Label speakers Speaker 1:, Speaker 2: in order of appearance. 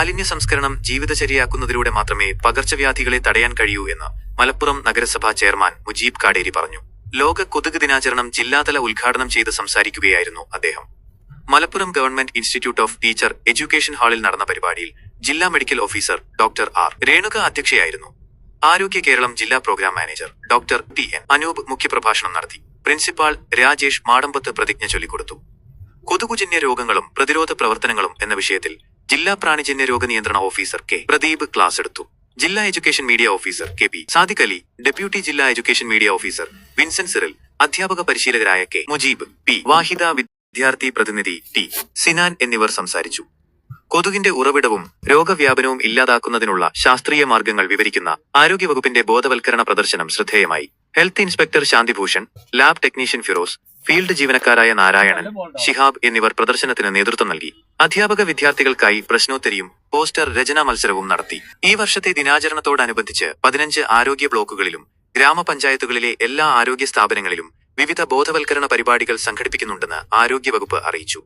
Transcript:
Speaker 1: മാലിന്യ സംസ്കരണം ജീവിതചര്യയാക്കുന്നതിലൂടെ മാത്രമേ പകർച്ചവ്യാധികളെ തടയാൻ കഴിയൂ എന്ന് മലപ്പുറം നഗരസഭാ ചെയർമാൻ മുജീബ് കാടേരി പറഞ്ഞു. ലോക കൊതുക് ദിനാചരണം ജില്ലാതല ഉദ്ഘാടനം ചെയ്ത് സംസാരിക്കുകയായിരുന്നു അദ്ദേഹം. Malappuram government institute of teacher education ഹാളിൽ നടന്ന പരിപാടിയിൽ ജില്ലാ medical officer doctor R Renuka അധ്യക്ഷയായിരുന്നു. ആരോഗ്യ കേരളം ജില്ലാ programme manager doctor T N Anoop മുഖ്യപ്രഭാഷണം നടത്തി. പ്രിൻസിപ്പാൾ രാജേഷ് മാടമ്പത്ത് പ്രതിജ്ഞ ചൊല്ലിക്കൊടുത്തു. കൊതുകുജന്യ രോഗങ്ങളും പ്രതിരോധ പ്രവർത്തനങ്ങളും എന്ന വിഷയത്തിൽ ജില്ലാ പ്രാണിജന്യ രോഗ നിയന്ത്രണ ഓഫീസർ കെ പ്രദീപ് ക്ലാസ് എടുത്തു. ജില്ലാ education media officer K P Sadiq Ali, deputy ജില്ലാ education media officer Vincent Cyril, അധ്യാപക പരിശീലകരായ കെ മുജീബ്, പി വാഹിദ, വിദ്യാർത്ഥി പ്രതിനിധി ടി സിനാൻ എന്നിവർ സംസാരിച്ചു. കൊതുകിന്റെ ഉറവിടവും രോഗവ്യാപനവും ഇല്ലാതാക്കുന്നതിനുള്ള ശാസ്ത്രീയ മാർഗങ്ങൾ വിവരിക്കുന്ന ആരോഗ്യവകുപ്പിന്റെ ബോധവൽക്കരണ പ്രദർശനം ശ്രദ്ധേയമായി. Health inspector Shantibhushan, lab technician Firoz, field ജീവനക്കാരായ നാരായണൻ, ഷിഹാബ് എന്നിവർ പ്രദർശനത്തിന് നേതൃത്വം നൽകി. അധ്യാപക വിദ്യാർത്ഥികൾക്കായി പ്രശ്നോത്തരിയും പോസ്റ്റർ രചനാ മത്സരവും നടത്തി. ഈ വർഷത്തെ ദിനാചരണത്തോടനുബന്ധിച്ച് 15 ആരോഗ്യ ബ്ലോക്കുകളിലും ഗ്രാമപഞ്ചായത്തുകളിലെ എല്ലാ ആരോഗ്യ സ്ഥാപനങ്ങളിലും വിവിധ ബോധവൽക്കരണ പരിപാടികൾ സംഘടിപ്പിക്കുന്നുണ്ടെന്ന് ആരോഗ്യവകുപ്പ് അറിയിച്ചു.